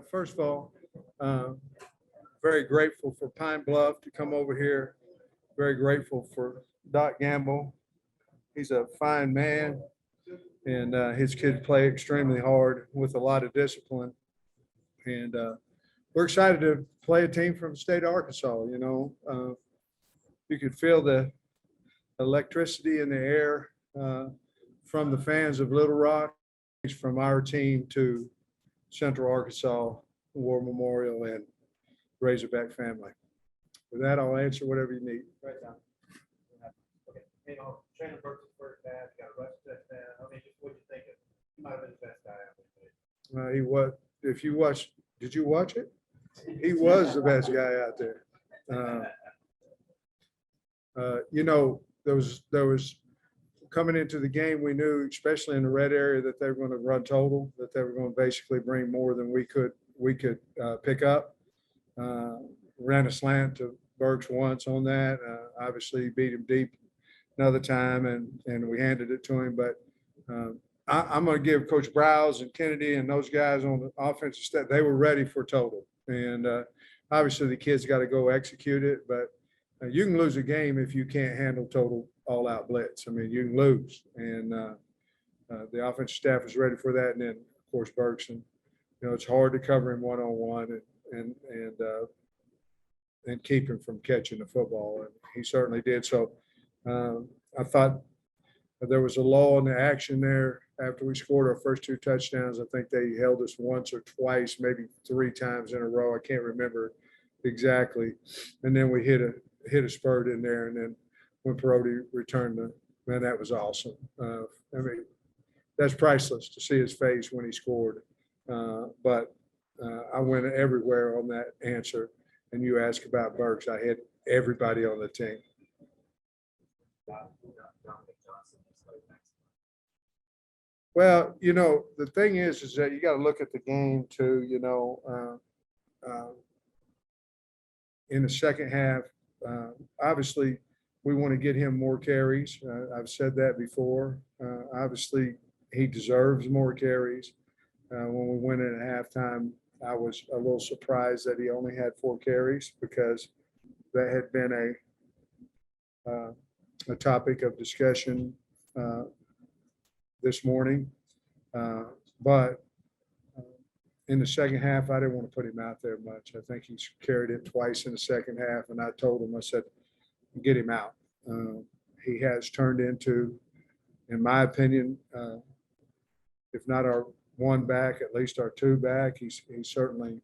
First of all, very grateful for Pine Bluff to come over here. Very grateful for Doc Gamble. He's a fine man, and his kids play extremely hard with a lot of discipline. And we're excited to play a team from the state of Arkansas. You could feel the electricity in the air from the fans of Little Rock, from our team to Central Arkansas War Memorial and Razorback family. With that, I'll answer whatever you need. Right now. Okay. Trainer Burke's first half, got a rush touchdown. I mean, just what you think of? He might have been the best guy out there. He was. If you watch, did you watch it? He was the best guy out there. There was coming into the game, we knew, especially in the red area, that they were going to run total, that they were going to basically bring more than we could pick up. Ran a slant to Burks once on that. Obviously beat him deep another time, and we handed it to him. But I'm going to give Coach Browse and Kennedy and those guys on the offensive staff, they were ready for total. And obviously the kids got to go execute it, but you can lose a game if you can't handle total all-out blitz. I mean, you can lose. And the offensive staff is ready for that. And then, of course, Bergson, it's hard to cover him one-on-one and keep him from catching the football. And he certainly did. So I thought there was a lull in the action there after we scored our first two touchdowns. I think they held us once or twice, maybe three times in a row. I can't remember exactly. And then we hit a spurt in there. And then when Perotti returned man, that was awesome. I mean, that's priceless to see his face when he scored. But I went everywhere on that answer. And you ask about Burks, I had everybody on the team. Well, the thing is that you got to look at the game too, in the second half. Obviously, we want to get him more carries. I've said that before. Obviously, he deserves more carries. When we went in at halftime, I was a little surprised that he only had 4 carries because that had been a topic of discussion this morning. But in the second half, I didn't want to put him out there much. I think he's carried it twice in the second half, and I told him, I said, get him out. He has turned into, in my opinion, if not our one back, at least our 2 back. He's certainly,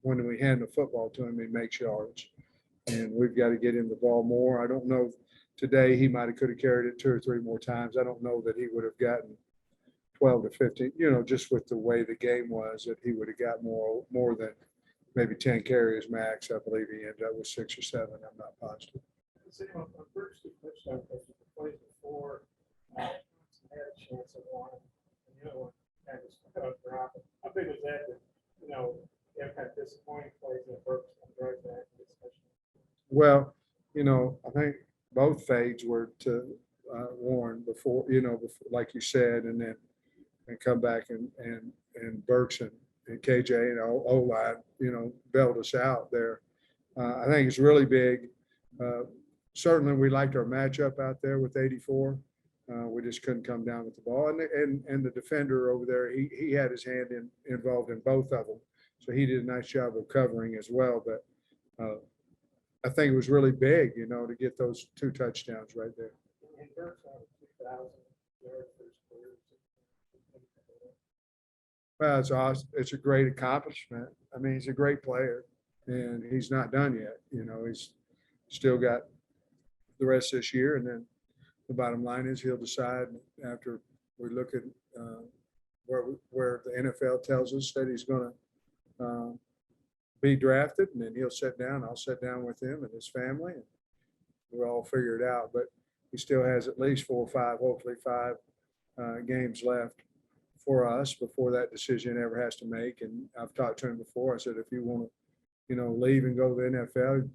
when we hand the football to him, he makes yards. And we've got to get him the ball more. I don't know. Today, he might have could have carried it 2 or 3 more times. I don't know that he would have gotten 12 to 15, just with the way the game was, that he would have got more than maybe 10 carries max. I believe he ended up with 6 or 7. I'm not positive. On first two touchdowns, the plays before, had a chance of one. And the other one kind of dropping. How big was that? Kind of disappointing plays that Burks drive back. Well, I think both fades were to Warren before, like you said, and come back and Burks and KJ and O-line, bailed us out there. I think it's really big. Certainly we liked our matchup out there with 84. We just couldn't come down with the ball. And the defender over there, he had his hand involved in both of them. So he did a nice job of covering as well. But I think it was really big, to get those 2 touchdowns right there. And Burks on 2,000 yards for his career. Well, it's awesome. It's a great accomplishment. I mean, he's a great player, and he's not done yet. He's still got the rest of this year, and then the bottom line is he'll decide after we look at where the NFL tells us that he's going to be drafted, and then he'll sit down. I'll sit down with him and his family, and we'll all figure it out. But he still has at least 4 or 5, hopefully 5 games left for us before that decision ever has to make. And I've talked to him before. I said, if you want to, leave and go to the NFL,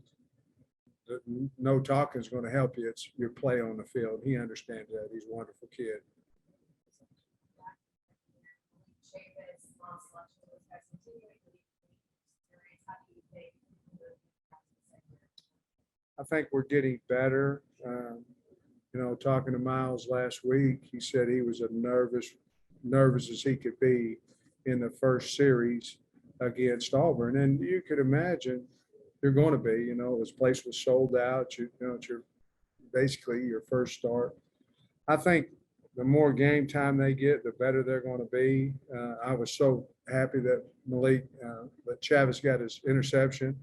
no talking is going to help you. It's your play on the field. He understands that. He's a wonderful kid. I think we're getting better. Talking to Miles last week, he said he was nervous as he could be in the first series against Auburn. And you could imagine you're going to be, this place was sold out. It's basically your first start. I think the more game time they get, the better they're going to be. I was so happy that that Chavis got his interception.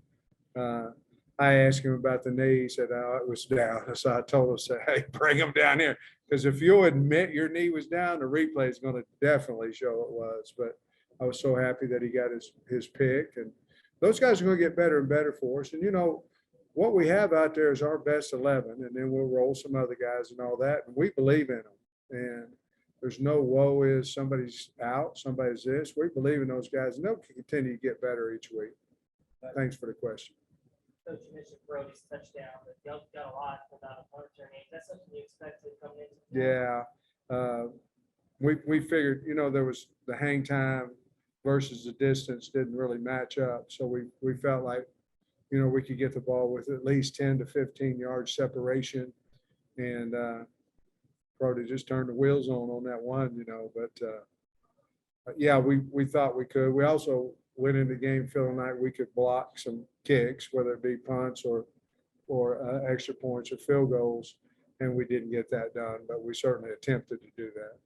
I asked him about the knee. He said, "Oh, it was down." So I told him, "Hey, bring him down here, because if you'll admit your knee was down, the replay is going to definitely show it was." But I was so happy that he got his pick, and those guys are going to get better and better for us. And what we have out there is our best 11, and then we'll roll some other guys and all that. And we believe in them. And there's no woe is somebody's out, somebody's this. We believe in those guys, and they'll continue to get better each week. Thanks for the question. Coach, you mentioned Brody's touchdown, but y'all got a lot about a punt return game. Is that something you expected coming in? Yeah. We figured, there was the hang time versus the distance didn't really match up. So we felt like, we could get the ball with at least 10 to 15 yards separation. And Brody just turned the wheels on that one, but yeah, we thought we could. We also went into the game feeling like we could block some kicks, whether it be punts or extra points or field goals, and we didn't get that done, but we certainly attempted to do that.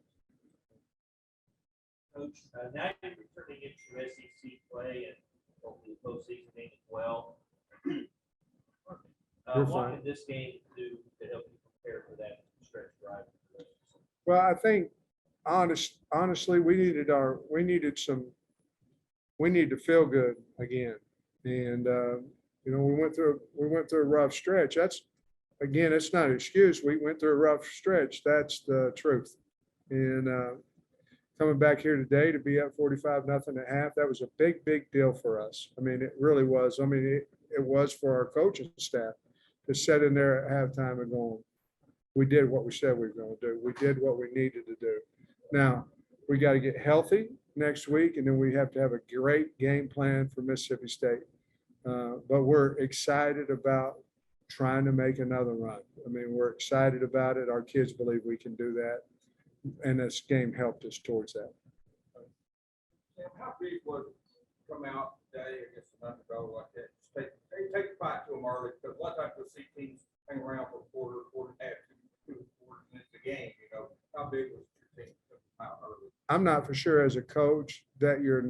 Coach, now you're returning into SEC play and hopefully postseason game as well. What can this game do to help you prepare for that stretch drive? Well, I think honestly, we need to feel good again. And, we went through a rough stretch. It's not an excuse. We went through a rough stretch. That's the truth. And coming back here today to be up 45-0 at half, that was a big, big deal for us. I mean, it really was. I mean, it was for our coaching staff to sit in there at halftime and going, we did what we said we were going to do. We did what we needed to do. Now, we got to get healthy next week, and then we have to have a great game plan for Mississippi State. But we're excited about trying to make another run. I mean, we're excited about it. Our kids believe we can do that, and this game helped us towards that. How big was it to come out today against an underdog like that? Take the fight to them early, because a lot of times we'll see teams hang around for a quarter and a half, two quarters into the game. How big was your team to come out early? I'm not for sure as a coach that you're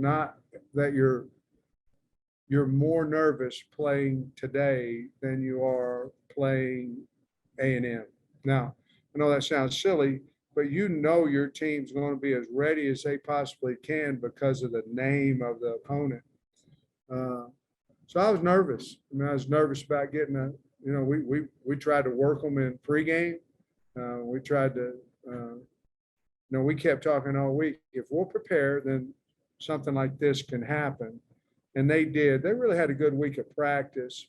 more nervous playing today than you are playing A&M. Now, I know that sounds silly, but your team's going to be as ready as they possibly can because of the name of the opponent. So I was nervous. I was nervous about getting we tried to work them in pregame. We tried to, we kept talking all week. If we'll prepare, then something like this can happen. And they did. They really had a good week of practice.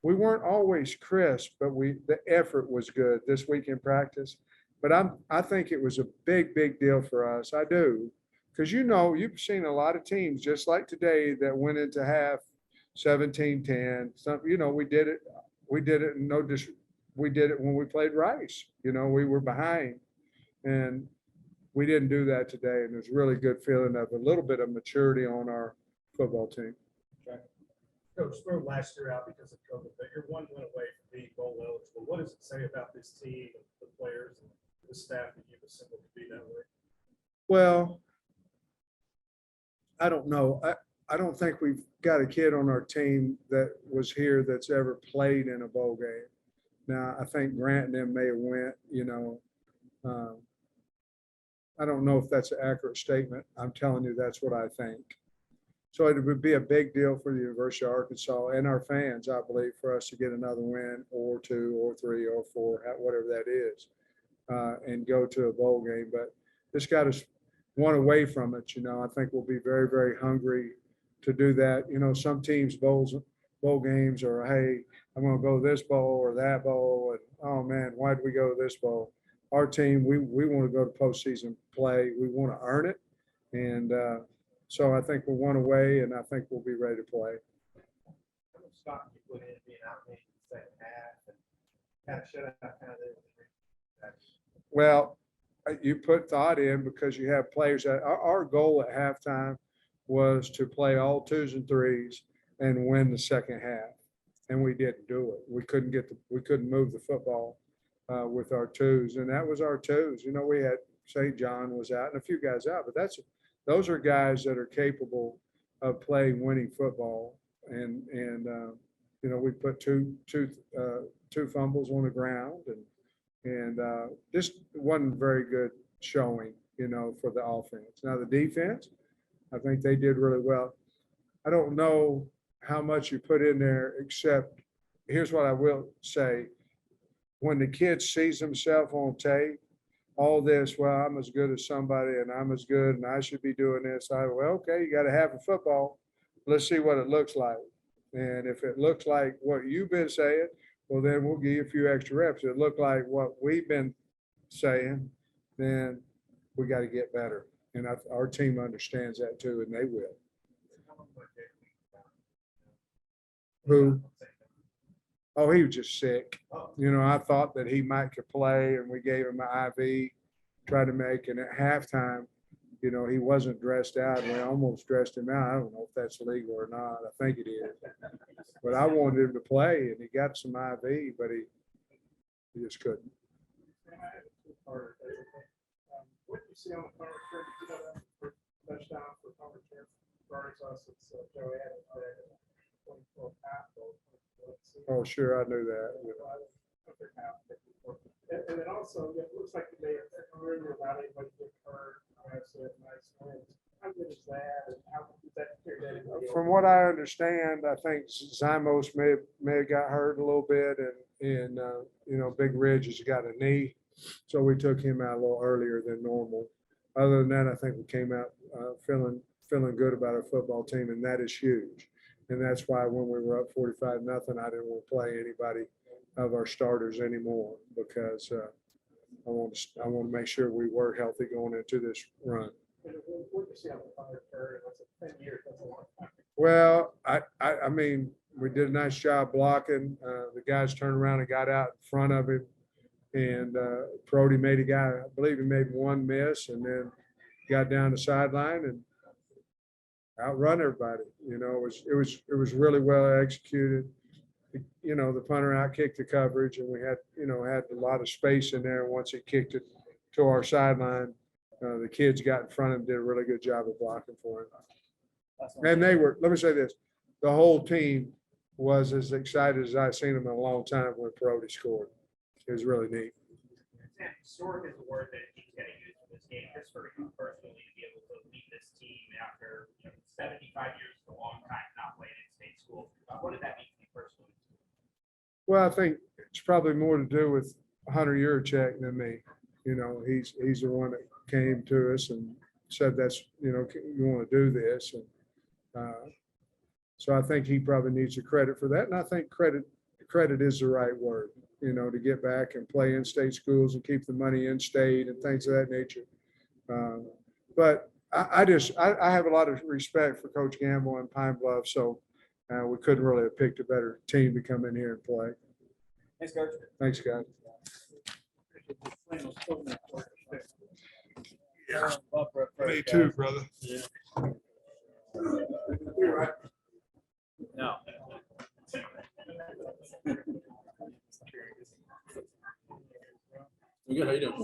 We weren't always crisp, but the effort was good this week in practice. But I think it was a big, big deal for us. I do. Because you've seen a lot of teams just like today that went into half 17-10. We did it. We did it we did it when we played Rice. We were behind. And we didn't do that today. And there's really good feeling of a little bit of maturity on our football team. Coach, threw last year out because of COVID, but you're one win away from being bowl eligible. What does it say about this team and the players and the staff that you've assembled to be that way? Well, I don't know. I don't think we've got a kid on our team that was here that's ever played in a bowl game. Now, I think Grant and them may have went, I don't know if that's an accurate statement. I'm telling you, that's what I think. So it would be a big deal for the University of Arkansas and our fans, I believe, for us to get another win or two or three or four, whatever that is, and go to a bowl game. But this got us one away from it. I think we'll be very, very hungry to do that. Some teams bowl games are, hey, I'm going to go this bowl or that bowl. And, oh, man, why did we go to this bowl? Our team, we want to go to postseason play. We want to earn it. And So I think we're one away, and I think we'll be ready to play. How much stock you put in being out in the second half and kind of shut out kind of the. Well, you put thought in because you have players that our goal at halftime was to play all twos and threes and win the second half. And we didn't do it. We couldn't move the football with our twos. And that was our twos. You know, we had St. John was out and a few guys out, but those are guys that are capable of playing winning football. And you know, we put two fumbles on the ground and just wasn't very good showing, you know, for the offense. Now the defense, I think they did really well. I don't know how much you put in there, except here's what I will say. When the kid sees himself on tape, all this, well, I'm as good as somebody and I'm as good and I should be doing this. Well, okay, you got to have a football. Let's see what it looks like. And if it looks like what you've been saying, well, then we'll give you a few extra reps. If it looked like what we've been saying, then we got to get better. And our team understands that too, and they will. Who? Oh, he was just sick. You know, I thought that he might could play, and we gave him an IV, tried to make, and at halftime, you know, he wasn't dressed out. We almost dressed him out. I don't know if that's legal or not. I think it is. But I wanted him to play, and he got some IV, but he just couldn't. What do you see on the punt return? Did you know that for touchdown for punt return? First, since Joey Adams had 24 tackles. Oh, sure, I knew that. And then also, it looks like they remember about anybody get hurt. Nice wins. How good is that? And how does that carry that? From what I understand, I think Zymos may have got hurt a little bit, and you know, Big Ridge has got a knee, so we took him out a little earlier than normal. Other than that, I think we came out feeling good about our football team, and that is huge. And that's why when we were up 45-0, I didn't want to play anybody of our starters anymore because I want to make sure we were healthy going into this run. What do you see on the punt return? That's 10 years. That's a long time. Well, I mean, we did a nice job blocking. The guys turned around and got out in front of him, and Brody made a guy, I believe he made one miss, and then got down the sideline and outrun everybody. You know, it was really well executed. You know, the punter outkicked the coverage, and we had a lot of space in there. Once he kicked it to our sideline, the kids got in front of him, did a really good job of blocking for him. And let me say this, the whole team was as excited as I've seen them in a long time when Brody scored. It was really neat. Sam, historic is a word that keeps getting used in this game, just for you personally to be able to lead this team after 75 years is a long time not playing in state school. What did that mean to you personally? Well, I think it's probably more to do with Hunter Yurachek than me. You know, he's the one that came to us and said, that's, you know, you want to do this. And so I think he probably needs the credit for that. And I think credit is the right word, you know, to get back and play in state schools and keep the money in state and things of that nature. But I have a lot of respect for Coach Gamble and Pine Bluff. So we couldn't really have picked a better team to come in here and play. Thanks, Coach. Thanks, guys. Yeah. Me too, brother. Yeah. No. Good, how you doing?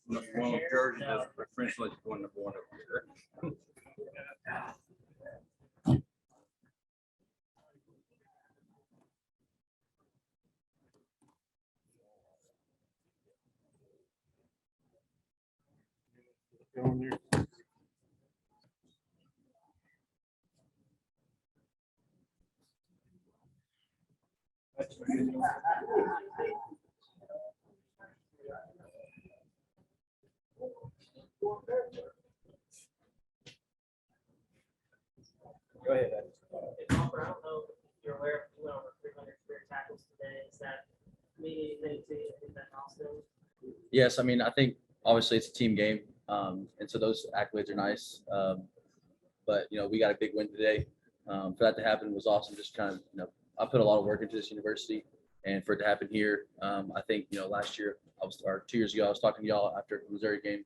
One of Jersey does French like going to one over here. Go ahead, Ed. Hey, Bumper, I don't know if you're aware of, you went over 300 career tackles today. Is that mean anything to you? Is that milestone? Yes, I mean, I think obviously it's a team game. And so those accolades are nice. But, we got a big win today. For that to happen was awesome. Just kind of, I put a lot of work into this university, and for it to happen here, I think, last year or 2 years ago, I was talking to y'all after the Missouri game,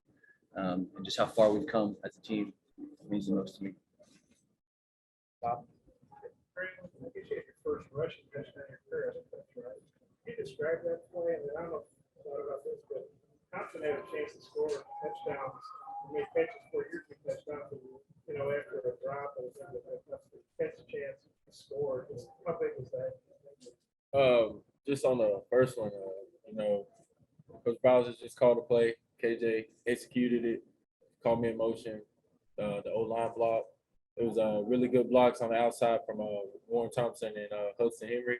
and just how far we've come as a team means the most to me. I appreciate your first rushing touchdown in your career as a coach, right? Can you describe that play? And I don't know about this, but Thompson had a chance to score touchdowns, make catches for your 2 touchdowns, and, after a drop, and that's the catch chance to score. Just how big was that? Just on the first one, Coach Bowser just called the play. KJ executed it, called me in motion. The O-line block. It was really good blocks on the outside from Warren Thompson and Hudson Henry,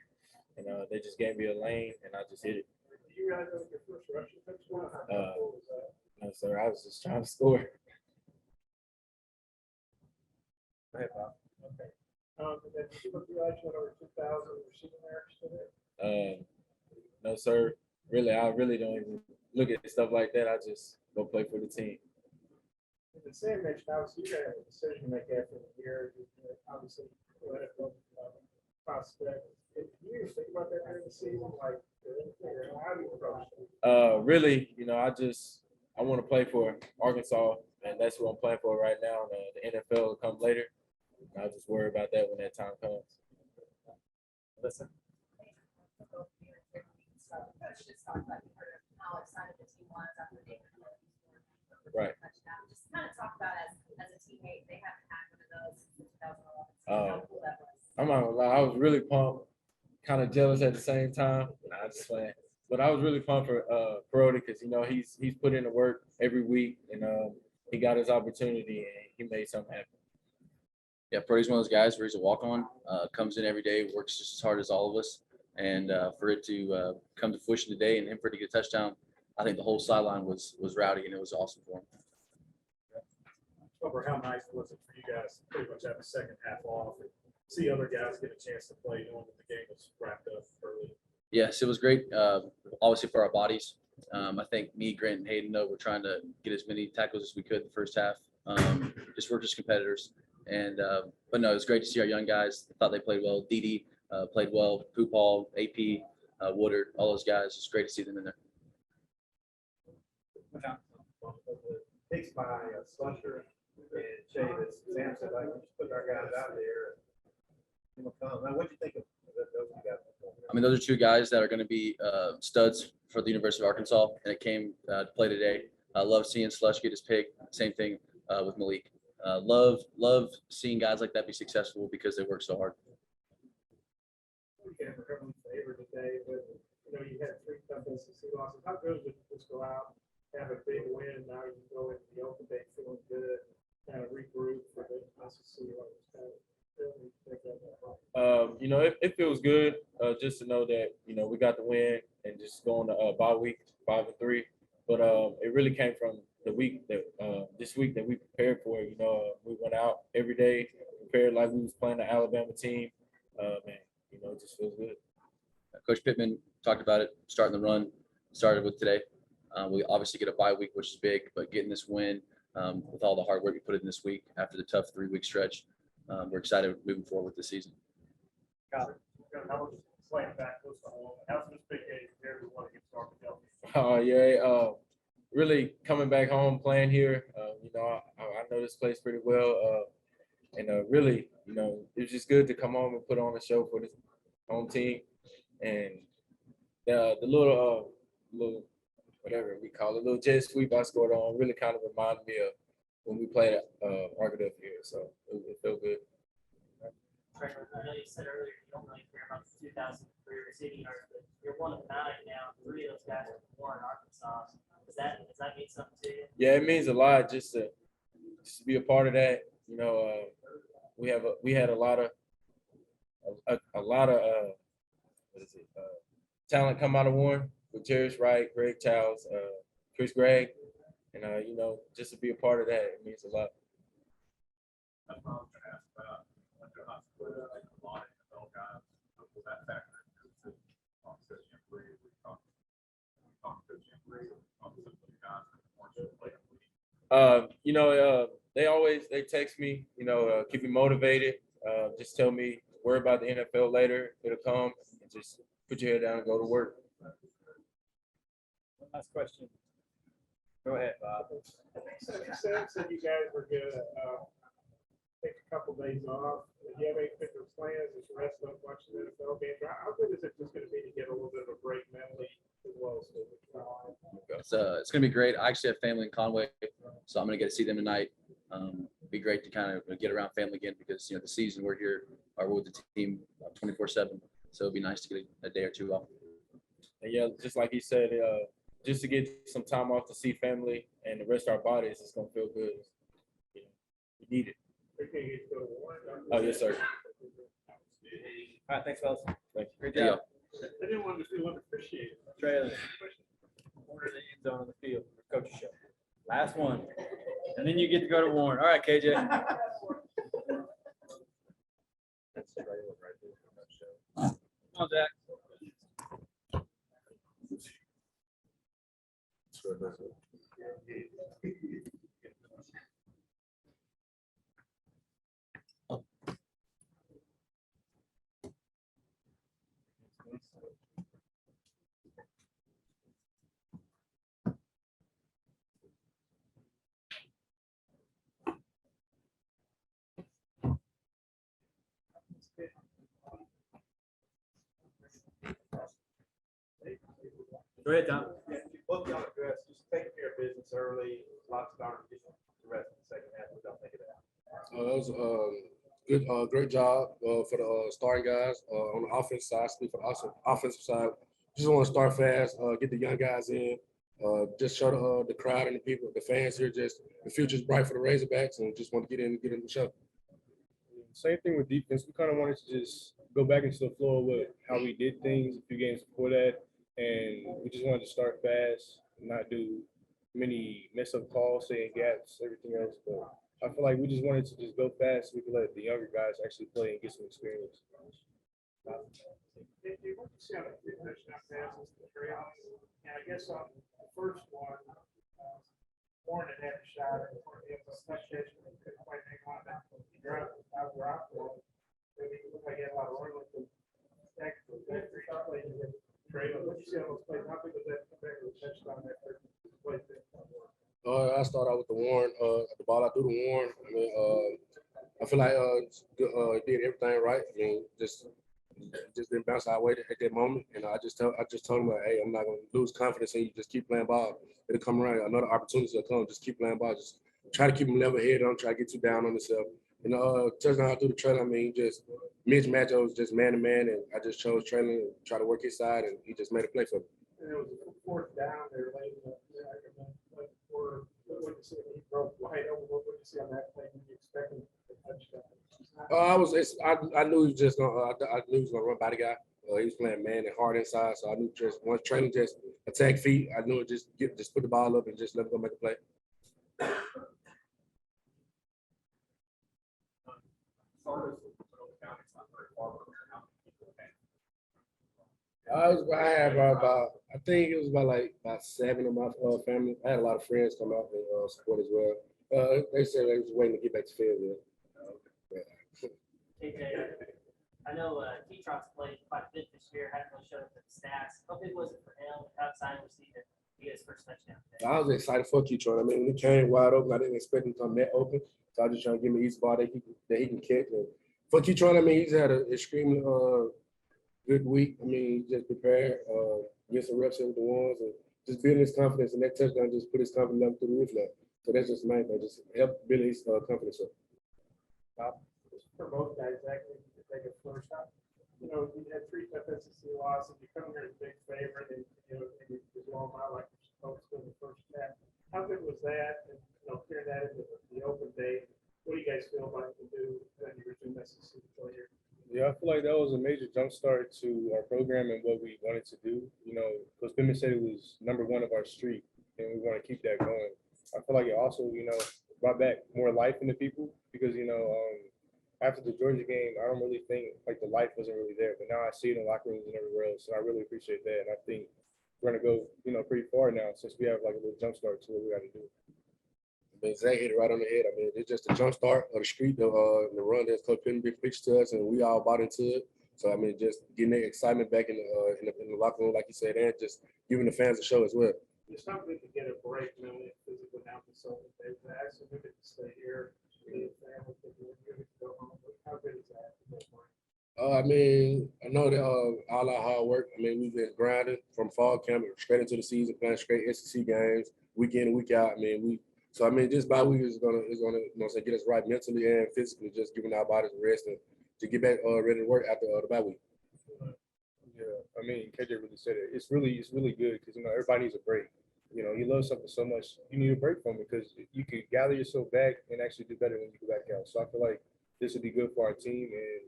and they just gave me a lane, and I just hit it. Do you realize that was your first rushing touchdown? How cool was that? No, sir, I was just trying to score. Go ahead, Bob. Okay. And then did you realize you went over 2,000 receiving yards today? No, sir. Really, I really don't even look at stuff like that. I just go play for the team. The Sam mentioned, obviously, you had a decision to make after the year. Obviously, you had a prospect. Did you even think about that during the season? Like, how do you approach it? Really, I want to play for Arkansas, and that's what I'm playing for right now. The NFL will come later. I'll just worry about that when that time comes. Listen. Right. Just kind of talk about as a teammate, they haven't had one of those since 2011. How cool that was. I'm not gonna lie, I was really pumped, kind of jealous at the same time. Nah, just playing. But I was really pumped for Brody because he's put in the work every week, and he got his opportunity and he made something happen. Yeah, Brody's one of those guys where he's a walk-on, comes in every day, works just as hard as all of us, and for it to come to fruition today and him for it to get a touchdown, I think the whole sideline was rowdy, and it was awesome for him. Over how nice was it for you guys to pretty much have a second half off and see other guys get a chance to play knowing that the game was wrapped up early? Yes, it was great. Obviously for our bodies. I think me, Grant, and Hayden, though, we're trying to get as many tackles as we could in the first half. We're just competitors. And but no, it was great to see our young guys. I thought they played well. Dede played well. Poopall, AP, Woodard, all those guys. It's great to see them in there. Takes by Slusher and Shay, that Sam said, like, we just put our guys out there. Now, what do you think of those guys? I mean, those are 2 guys that are going to be studs for the University of Arkansas, and it came to play today. I love seeing Slush get his pick. Same thing with Malik. Love seeing guys like that be successful because they work so hard. You can't ever come in favor today, but you had 3 tough SEC losses. How good is it to just go out, have a big win, and now you can go into the open day feeling good, kind of regroup for the SEC? It feels good just to know that we got the win and just going to bye week 5-3. But it really came from the week that this week that we prepared for. We went out every day, prepared like we was playing the Alabama team, and it just feels good. Coach Pittman talked about it, starting the run, started with today. We obviously get a bye week, which is big, but getting this win with all the hard work we put in this week after the tough 3-week stretch, we're excited moving forward with the season. Got it. How about playing back close to home? How's this big game compared to what against Arkansas? Really coming back home, playing here. I know this place pretty well, and really, it's just good to come home and put on a show for the home team. And the little whatever we call it, little jet sweep I scored on really kind of reminded me of when we played Arkansas here. So it felt good. I know you said earlier you don't really care about the 2003 receiving yards, but you're one of 9 now. 3 of those guys are born in Arkansas. Does that mean something to you? Yeah, it means a lot just to be a part of that. We had a lot of talent come out of Warren with Jarius Wright, Greg Childs, Chris Gregg, and just to be a part of that, it means a lot. They text me, keep me motivated. Just tell me, worry about the NFL later. It'll come. And just put your head down and go to work. One last question. Go ahead, Bob. I think so. You said you guys were gonna take a couple days off. Do you have any particular plans as the rest of watching the NFL games? How good is it just gonna be to get a little bit of a break mentally as well as physically? It's gonna be great. I actually have family in Conway, so I'm gonna get to see them tonight. Be great to kind of get around family again because the season we're here are with the team 24/7. So it'd be nice to get a day or two off. And yeah, just like he said, just to get some time off to see family and the rest of our bodies, it's gonna feel good. We need it. Oh yes, sir. All right, thanks, fellas. Thank you. Great Yeah. job. I didn't want to feel unappreciated. Trailer. Corner of the end zone on the field. Coach show. Last one. And then you get to go to Warren. All right, KJ. That's the trailer right there. Come on, Jack. Go ahead, Tom. Both y'all address, just taking care of business early, lots of darn, just the rest of the second half, we don't think of that. That was good, great job for the starting guys on the offensive side. Speak for the offensive side. Just want to start fast, get the young guys in, just show the crowd and the people, the fans here. Just the future's bright for the Razorbacks, and just want to get in the show. Same thing with defense. We kind of wanted to just go back into the flow of how we did things a few games before that, and we just wanted to start fast, not do many mess-up calls, saying gaps, everything else. But I feel like we just wanted to just go fast so we could let the younger guys actually play and get some experience. What you see on the three touchdown passes to Trail, and I guess on the first one, Warren had a shot at the touchdown, couldn't quite hang on. He dropped it, maybe it looked like he had a lot of room with the shot play. What you see on those plays? How big was that compared to the touchdown that first play? I start out with the Warren, the ball I threw to Warren. I mean, I feel like did everything right. I mean, just didn't bounce our way at that moment. And I just told him, like, hey, I'm not gonna lose confidence in you. Just keep playing ball. It'll come around. Another opportunity will come. Just keep playing ball. Just try to keep him level headed. Don't try to get too down on himself. And touchdown through the trailer. I mean, just mismatch. I was just man to man, and I just chose trailer and try to work his side, and he just made a play for me. And it was a fourth down there late in the what you see he broke wide open. What you see on that play? When you expecting a touchdown? I knew he was just gonna. I knew he was gonna run by the guy. He was playing man and hard inside, so I knew just once training just attack feet. I knew it just put the ball up and just let him go make a play. I had about I think it was about 7 of my family. I had a lot of friends come out and support as well. They said they was waiting to get back to Fayetteville. KJ, I know T-Trox played quite a bit this year, hadn't really showed up in the stats. How big was it for him outside receiver to get his first touchdown today? I was excited for Keytron. I mean, when he came wide open, I didn't expect him to come that open. So I was just trying to give him an easy ball that he can catch. And for Keytron, I mean, he's had an extremely good week. I mean, he just prepared, get some reps in with the ones, and just building his confidence. And that touchdown just put his confidence level through the roof now. So that's just the main thing, just help build his confidence up. For both guys, actually, to take a first shot. You know, you had 3 tough SEC losses. You come here as a big favorite, and you blow them out like you're supposed to in the first half. How good was that? And clear that into the open day. What do you guys feel like to do when you resume SEC play here? Yeah, I feel like that was a major jumpstart to our program and what we wanted to do. Coach Pittman said it was #1 of our streak, and we want to keep that going. I feel like it also, brought back more life into people because, after the Georgia game, I don't really think like the life wasn't really there, but now I see it in locker rooms and everywhere else, and I really appreciate that. And I think we're gonna go, pretty far now since we have like a little jump start to what we got to do. mean, Zach hit it right on the head. I mean, it's just a jump start of the street, the run that Coach Pittman preached to us, and we all bought into it. So I mean, just getting that excitement back in the locker room, like you said, and just giving the fans a show as well. It's something to get a break, mentally and physically now, so they actually we get to stay here. How good is that? I mean, I know that all our hard work. I mean, we've been grinding from fall camp straight into the season, playing straight SEC games, week in and week out. I mean, so I mean, this bye week is gonna get us right mentally and physically, just giving our bodies a rest and to get back ready to work after the bye week. Yeah, I mean, KJ really said it. It's really good because everybody needs a break. You love something so much, you need a break from it because you can gather yourself back and actually do better when you go back out. So I feel like this would be good for our team, and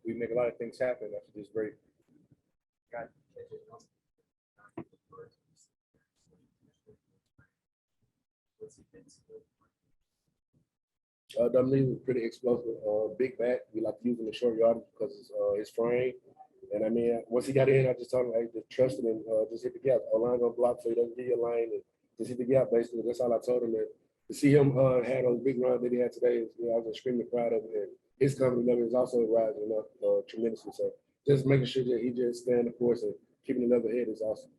we make a lot of things happen after this break. Dominique was pretty explosive, big back. We like using the short yardage because it's his frame. And I mean, once he got in, I just told him, hey, just trust him and just hit the gap. O-line gonna block so he doesn't get your line and just hit the gap. Basically, that's all I told him. And to see him had those big runs that he had today, I was extremely proud of him. And his company level is also rising up tremendously. So just making sure that he just staying the course and keeping the level head is awesome.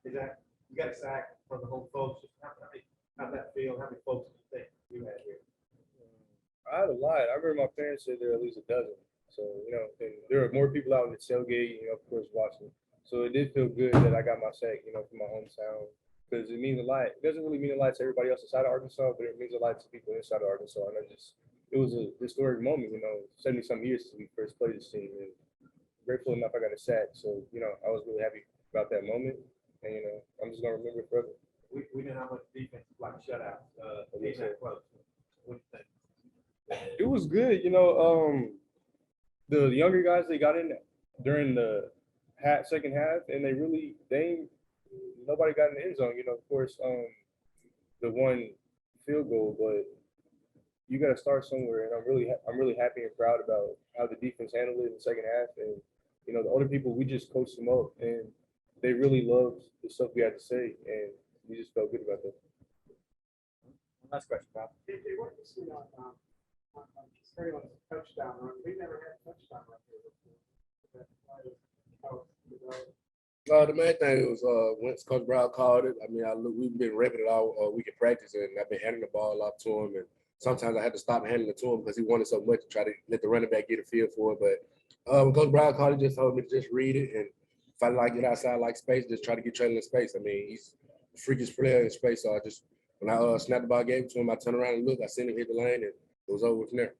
Is that you got a sack from the home folks? How'd that feel? How many folks do you think you had here? I had a lot. I remember my parents said there were at least a dozen. So, and there are more people out in the tailgate, of course, watching. So it did feel good that I got my sack, from my hometown, because it means a lot. It doesn't really mean a lot to everybody else inside of Arkansas, but it means a lot to people inside of Arkansas. And it was a historic moment, 70-some years since we first played this team. And grateful enough I got a sack. So, I was really happy about that moment. And, I'm just going to remember it forever. We know how much defense is like a shutout. Being that close. What do you think? It was good, the younger guys, they got in during the second half, and nobody got in the end zone. Of course, the one field goal, but you got to start somewhere. And I'm really happy and proud about how the defense handled it in the second half. And the older people, we just coached them up, and they really loved the stuff we had to say, and we just felt good about that. Last question, Bob. What do you see on touchdown run? We never had a touchdown run here before. The main thing was once Coach Brown called it. I mean, we've been repping it all week in practice, and I've been handing the ball off to him. And sometimes I had to stop handing it to him because he wanted so much to try to let the running back get a feel for it. But when Coach Brown called it, just told me to just read it, and if I like get outside like space, just try to get Traylon in space. I mean, he's the freakiest player in space. So when I snapped the ball, gave it to him, I turned around and looked. I seen him hit the lane, and it was over from there.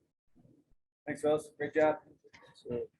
Thanks, fellas. Great job. So,